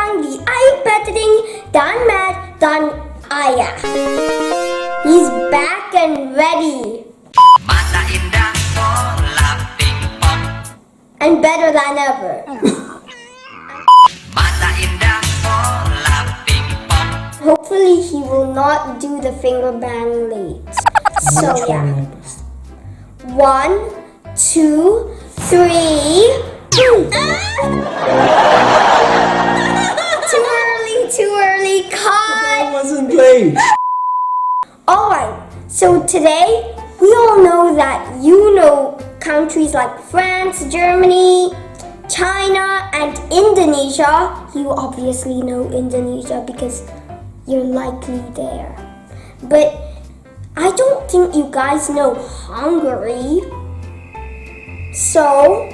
sekarang di Ayu Petting dan Matt dan Ayah. He's back and ready. Mata indah bola pingpong. And better than ever. Mata indah bola pingpong. Hopefully he will not do the finger bang late. So yeah. 1, 2, 3. Too early, cut. I wasn't late. Alright, so today we all know that you know countries like France, Germany, China, and Indonesia. You obviously know Indonesia because you're likely there. But I don't think you guys know Hungary. So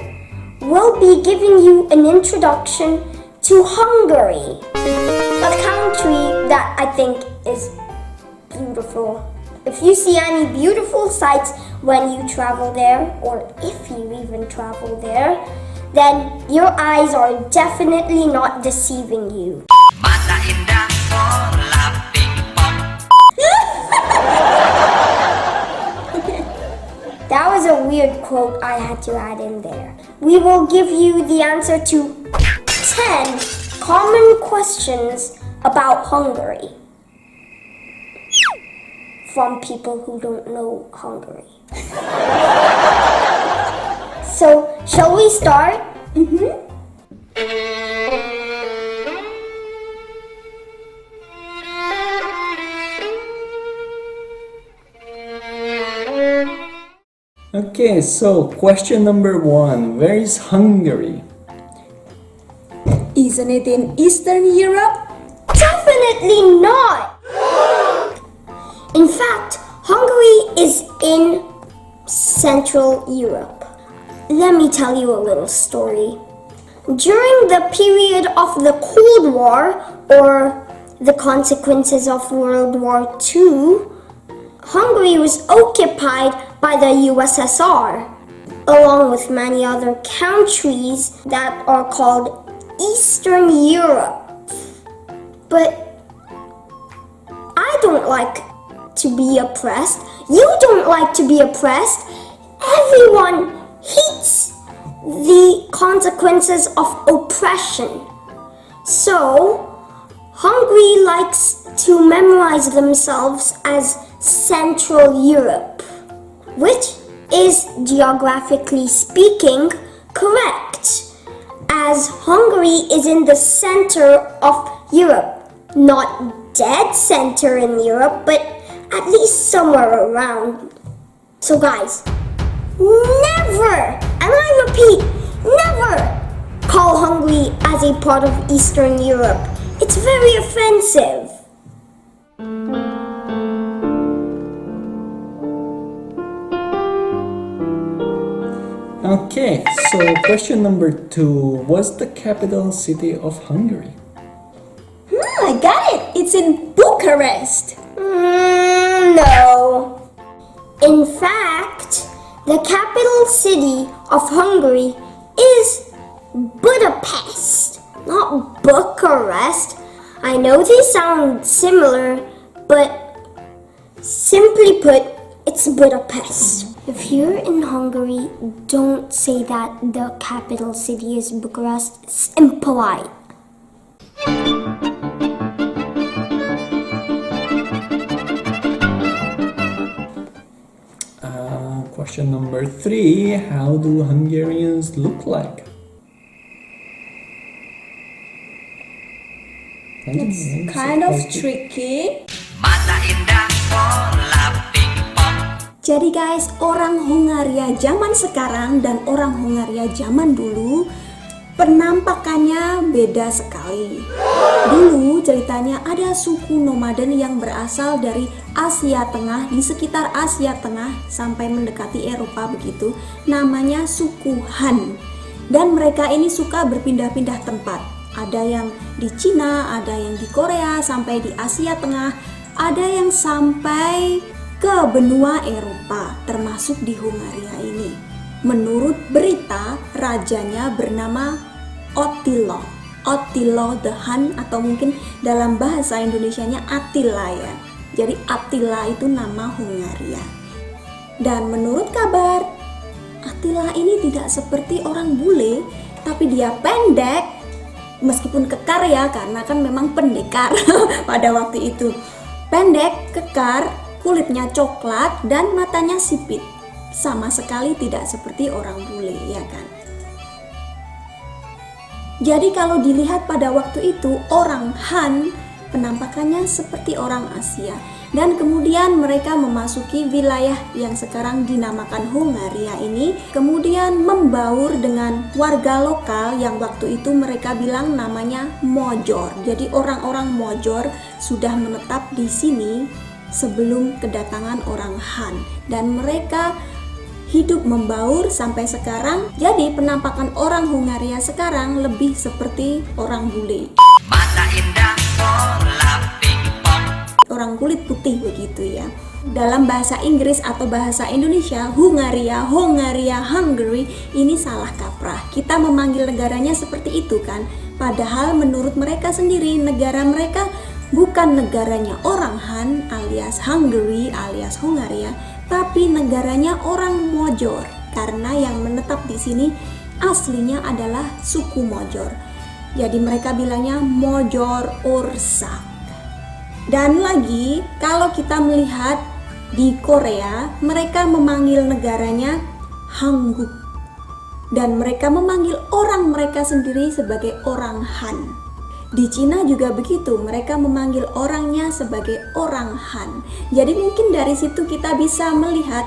we'll be giving you an introduction to Hungary, a country that I think is beautiful. If you see any beautiful sights when you travel there, or if you even travel there, then your eyes are definitely not deceiving you. Mata indah bola pingpong. That was a weird quote I had to add in there. We will give you the answer to 10 common questions about Hungary from people who don't know Hungary. So, shall we start? Okay, so question number 1. Where is Hungary? Isn't it in Eastern Europe? Definitely not! In fact, Hungary is in Central Europe. Let me tell you a little story. During the period of the Cold War, or the consequences of World War II, Hungary was occupied by the USSR, along with many other countries that are called Eastern Europe. But I don't like to be oppressed. You don't like to be oppressed. Everyone hates the consequences of oppression. So, Hungary likes to memorize themselves as Central Europe, which is geographically speaking correct, as Hungary is in the center of Europe, not dead center in Europe, but at least somewhere around. So guys, never, and I repeat, never call Hungary as a part of Eastern Europe. It's very offensive. Okay, so question number 2. What's the capital city of Hungary? I got it! It's in Bucharest! No. In fact, the capital city of Hungary is Budapest, not Bucharest. I know they sound similar, but simply put, it's Budapest. If you're in Hungary, don't say that the capital city is Bucharest. It's impolite. Question number 3. How do Hungarians look like? It's kind of tricky. Mata indah bola pingpong. Jadi guys, orang Hongaria zaman sekarang dan orang Hongaria zaman dulu penampakannya beda sekali. Dulu ceritanya ada suku nomaden yang berasal dari Asia Tengah, di sekitar Asia Tengah sampai mendekati Eropa begitu. Namanya suku Han. Dan mereka ini suka berpindah-pindah tempat. Ada yang di Cina, ada yang di Korea, sampai di Asia Tengah, ada yang sampai ke benua Eropa, termasuk di Hongaria ini. Menurut berita, rajanya bernama Attila. Attila the Hun, atau mungkin dalam bahasa Indonesianya Attila ya. Jadi Attila itu nama Hungaria. Dan menurut kabar, Attila ini tidak seperti orang bule, tapi dia pendek, meskipun kekar ya, karena kan memang pendekar pada waktu itu. Pendek, kekar, kulitnya coklat, dan matanya sipit. Sama sekali tidak seperti orang bule, ya kan? Jadi kalau dilihat pada waktu itu, orang Han penampakannya seperti orang Asia. Dan kemudian mereka memasuki wilayah yang sekarang dinamakan Hungaria ini, kemudian membaur dengan warga lokal yang waktu itu mereka bilang namanya Mojor. Jadi orang-orang Mojor sudah menetap di sini sebelum kedatangan orang Han, dan mereka hidup membaur sampai sekarang. Jadi penampakan orang Hungaria sekarang lebih seperti orang bule, Mata indah bola pingpong. orang kulit putih begitu ya. Dalam bahasa Inggris atau bahasa Indonesia, Hungaria, Hungary ini salah kaprah. Kita memanggil negaranya seperti itu kan. Padahal menurut mereka sendiri, negara mereka bukan negaranya orang Han alias Hungary alias Hungaria, tapi negaranya orang Mojor. Karena yang menetap di sini aslinya adalah suku Mojor. Jadi mereka bilangnya Mojor Orsak. Dan lagi, kalau kita melihat di Korea, mereka memanggil negaranya Hangguk. Dan mereka memanggil orang mereka sendiri sebagai orang Han. Di Cina juga begitu, mereka memanggil orangnya sebagai orang Han. Jadi mungkin dari situ kita bisa melihat,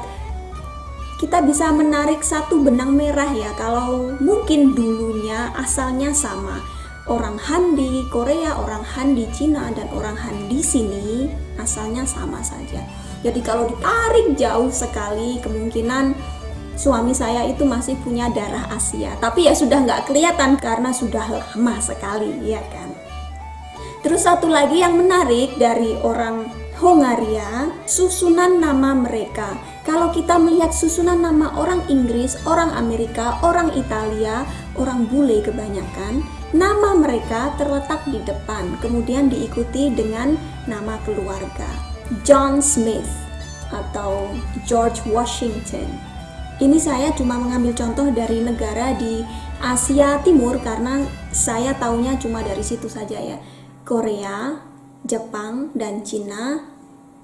kita bisa menarik satu benang merah ya, kalau mungkin dulunya asalnya sama. Orang Han di Korea, orang Han di Cina, dan orang Han di sini asalnya sama saja. Jadi kalau ditarik jauh sekali, kemungkinan suami saya itu masih punya darah Asia. Tapi ya sudah nggak kelihatan karena sudah lama sekali, ya kan. Terus satu lagi yang menarik dari orang Hungaria, susunan nama mereka. Kalau kita melihat susunan nama orang Inggris, orang Amerika, orang Italia, orang bule kebanyakan, nama mereka terletak di depan, kemudian diikuti dengan nama keluarga. John Smith atau George Washington. Ini saya cuma mengambil contoh dari negara di Asia Timur karena saya taunya cuma dari situ saja ya. Korea, Jepang, dan Cina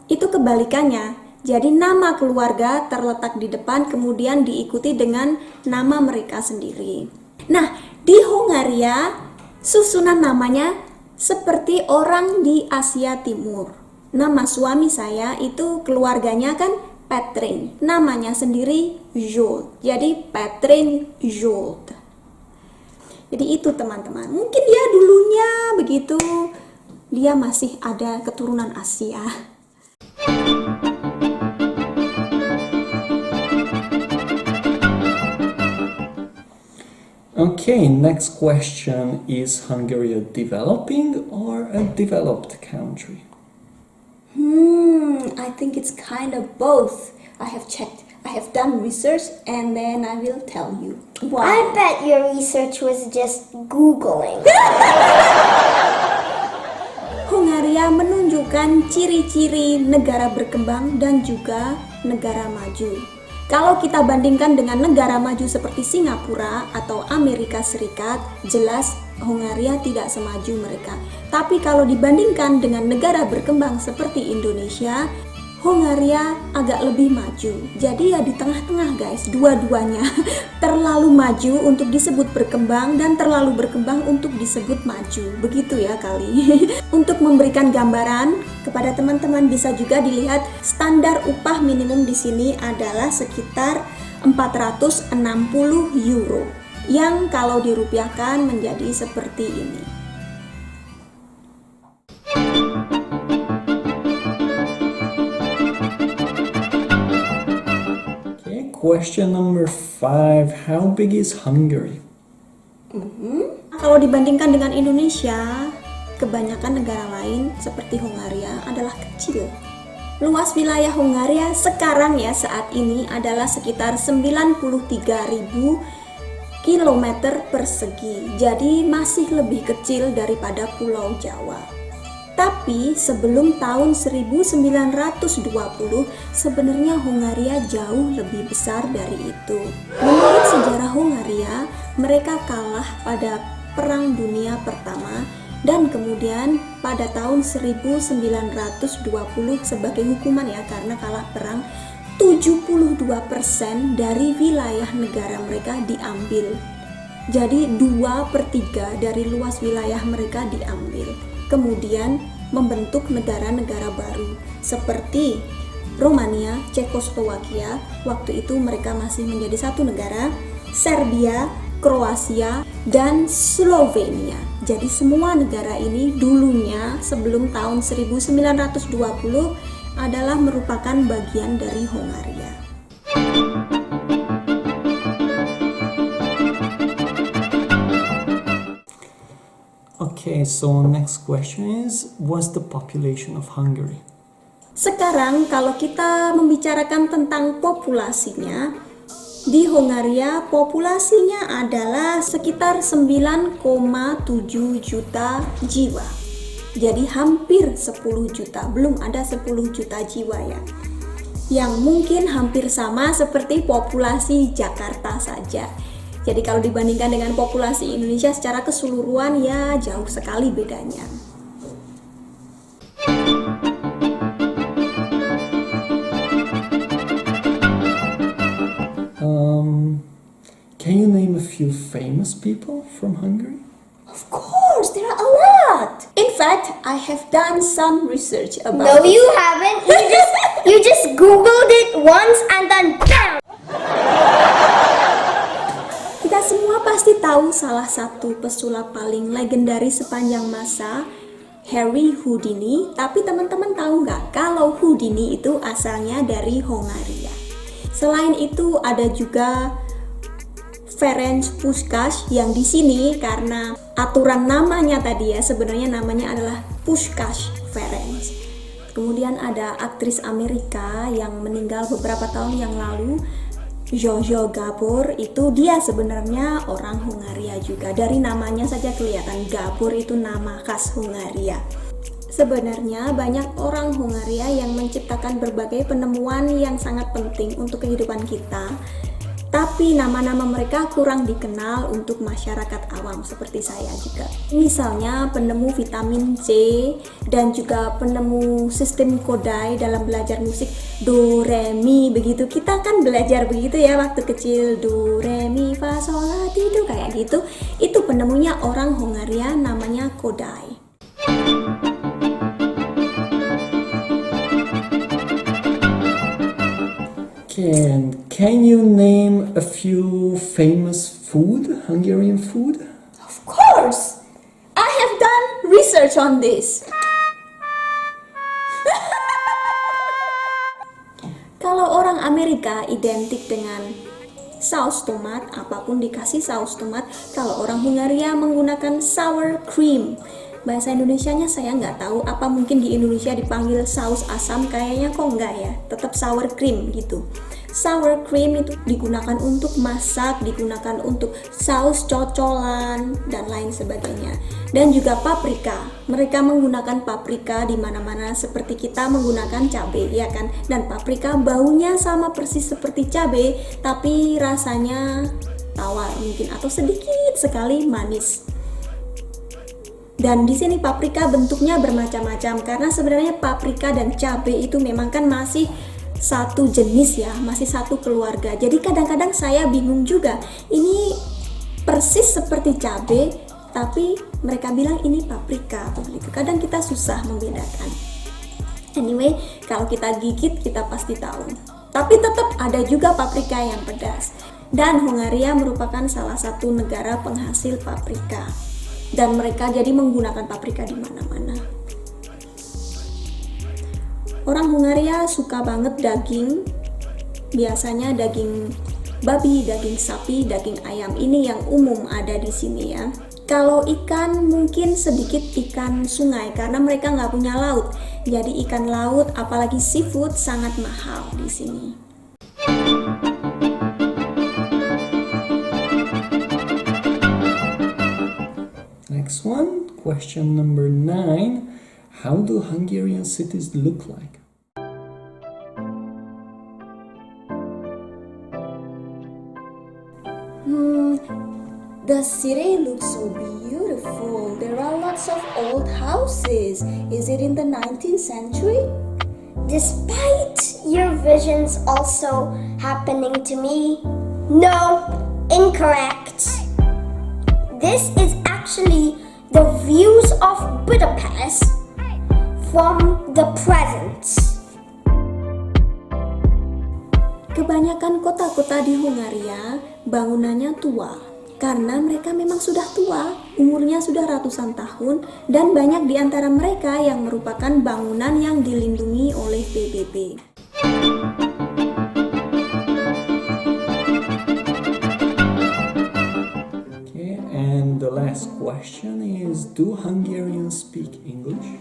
itu kebalikannya. Jadi nama keluarga terletak di depan, kemudian diikuti dengan nama mereka sendiri. Nah, di Hungaria susunan namanya seperti orang di Asia Timur. Nama suami saya itu keluarganya kan Petrin, namanya sendiri Zsolt. Jadi Petrin Zsolt. Jadi itu teman-teman. Mungkin dia dulunya begitu, dia masih ada keturunan Asia. Okay, next question. Is Hungary a developing or a developed country? I think it's kind of both. I have checked. I have done research and then I will tell you. I bet your research was just Googling. Hungaria menunjukkan ciri-ciri negara berkembang dan juga negara maju. Kalau kita bandingkan dengan negara maju seperti Singapura atau Amerika Serikat, jelas Hungaria tidak semaju mereka. Tapi kalau dibandingkan dengan negara berkembang seperti Indonesia, Hungaria agak lebih maju. Jadi ya di tengah-tengah guys, dua-duanya. Terlalu maju untuk disebut berkembang dan terlalu berkembang untuk disebut maju. Begitu ya kali. Untuk memberikan gambaran kepada teman-teman bisa juga dilihat standar upah minimum di sini adalah sekitar 460 euro. Yang kalau dirupiahkan menjadi seperti ini. Question number 5. How big is Hungary? Kalau dibandingkan dengan Indonesia, kebanyakan negara lain seperti Hungaria adalah kecil. Luas wilayah Hungaria sekarang ya saat ini adalah sekitar 93.000 kilometer persegi, jadi masih lebih kecil daripada Pulau Jawa. Tapi sebelum tahun 1920, sebenarnya Hongaria jauh lebih besar dari itu. Menurut sejarah Hongaria, mereka kalah pada Perang Dunia Pertama dan kemudian pada tahun 1920 sebagai hukuman ya karena kalah perang, 72% dari wilayah negara mereka diambil. Jadi 2/3 dari luas wilayah mereka diambil. Kemudian membentuk negara-negara baru seperti Romania, Cekoslowakia, waktu itu mereka masih menjadi satu negara, Serbia, Kroasia, dan Slovenia. Jadi semua negara ini dulunya sebelum tahun 1920 adalah merupakan bagian dari Hongaria. Okay, so next question is, what's the population of Hungary? Sekarang kalau kita membicarakan tentang populasinya, di Hongaria populasinya adalah sekitar 9,7 juta jiwa. Jadi hampir 10 juta, belum ada 10 juta jiwa ya. Yang mungkin hampir sama seperti populasi Jakarta saja. Jadi kalau dibandingkan dengan populasi Indonesia secara keseluruhan ya jauh sekali bedanya. Can you name a few famous people from Hungary? Of course, there are a lot. In fact, I have done some research about No, it. you haven't. You just Googled it once and then bam! Kita semua pasti tahu salah satu pesulap paling legendaris sepanjang masa, Harry Houdini. Tapi teman-teman tahu nggak kalau Houdini itu asalnya dari Hongaria. Selain itu ada juga Ferenc Puskás yang di sini karena aturan namanya tadi ya sebenarnya namanya adalah Puskás Ferenc. Kemudian ada aktris Amerika yang meninggal beberapa tahun yang lalu, Jojo Gabor, itu dia sebenarnya orang Hongaria juga. Dari namanya saja kelihatan Gabor itu nama khas Hongaria. Sebenarnya banyak orang Hongaria yang menciptakan berbagai penemuan yang sangat penting untuk kehidupan kita. Tapi nama-nama mereka kurang dikenal untuk masyarakat awam seperti saya juga. Misalnya penemu vitamin C dan juga penemu sistem kodai dalam belajar musik do re mi begitu. Kita kan belajar begitu ya waktu kecil, do re mi fa sol la ti do kayak gitu. Itu penemunya orang Hongaria namanya Kodai. Can you name a few famous Hungarian food? Of course, I have done research on this. Kalau orang Amerika identik dengan saus tomat, apapun dikasih saus tomat. Kalau orang Hungaria menggunakan sour cream. Bahasa Indonesianya saya nggak tahu, apa mungkin di Indonesia dipanggil saus asam, kayaknya kok enggak ya, tetap sour cream gitu. Sour cream itu digunakan untuk masak, digunakan untuk saus cocolan dan lain sebagainya. Dan juga paprika. Mereka menggunakan paprika di mana-mana seperti kita menggunakan cabai, ya kan? Dan paprika baunya sama persis seperti cabai, tapi rasanya tawar mungkin atau sedikit sekali manis. Dan di sini paprika bentuknya bermacam-macam karena sebenarnya paprika dan cabai itu memang kan masih satu jenis ya, masih satu keluarga. Jadi kadang-kadang saya bingung juga, ini persis seperti cabai tapi mereka bilang ini paprika begitu. Kadang kita susah membedakan. Anyway, kalau kita gigit kita pasti tahu. Tapi tetap ada juga paprika yang pedas. Dan Hongaria merupakan salah satu negara penghasil paprika. Dan mereka jadi menggunakan paprika di mana-mana. Orang Hungaria suka banget daging, biasanya daging babi, daging sapi, daging ayam. Ini yang umum ada di sini ya. Kalau ikan mungkin sedikit ikan sungai karena mereka nggak punya laut. Jadi ikan laut apalagi seafood sangat mahal di sini. last one, question number 9. How do Hungarian cities look like? The city looks so beautiful. There are lots of old houses. Is it in the 19th century? Despite your visions also happening to me, no, incorrect. This is actually the views of Budapest from the present. Kebanyakan kota-kota di Hungaria bangunannya tua karena mereka memang sudah tua, umurnya sudah ratusan tahun, dan banyak di antara mereka yang merupakan bangunan yang dilindungi oleh PBB. Okay, and the last question is, do Hungarians speak English?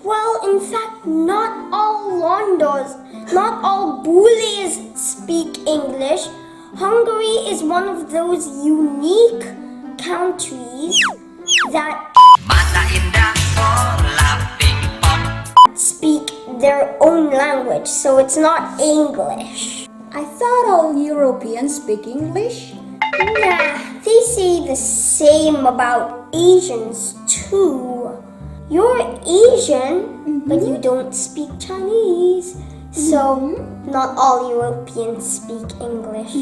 Well, in fact, not all Londos, not all bullies speak English. Hungary is one of those unique countries that Mata indah bola pingpong. speak their own language, so it's not English. I thought all Europeans speak English. Nah, they say the same about Asians too. You're Asian, but you don't speak Chinese. So, not all Europeans speak English.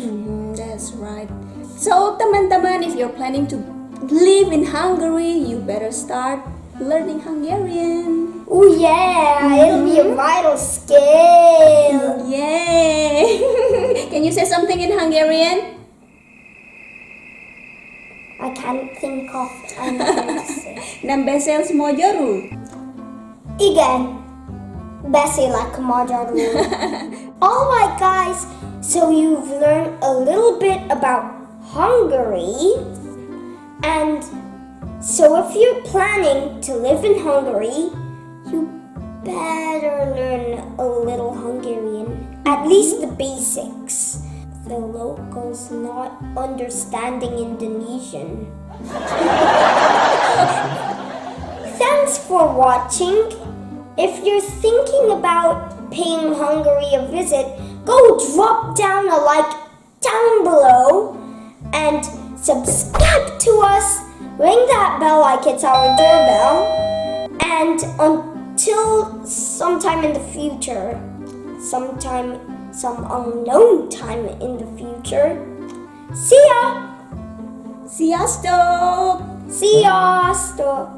That's right. So, teman-teman, if you're planning to live in Hungary, you better start learning Hungarian. Oh yeah, it'll be a vital skill. Yay! Can you say something in Hungarian? I can't think of anything to say. Nem beszélsz magyarul? Igen, beszélek magyarul. Alright guys, so you've learned a little bit about Hungary, and so if you're planning to live in Hungary, you better learn a little Hungarian, at least the basics. The locals not understanding Indonesian. Thanks for watching. If you're thinking about paying Hungary a visit, go drop down a like down below and subscribe to us. Ring that bell like it's our doorbell. And until sometime in the future, some unknown time in the future, see ya! Sziasztok! Sziasztok!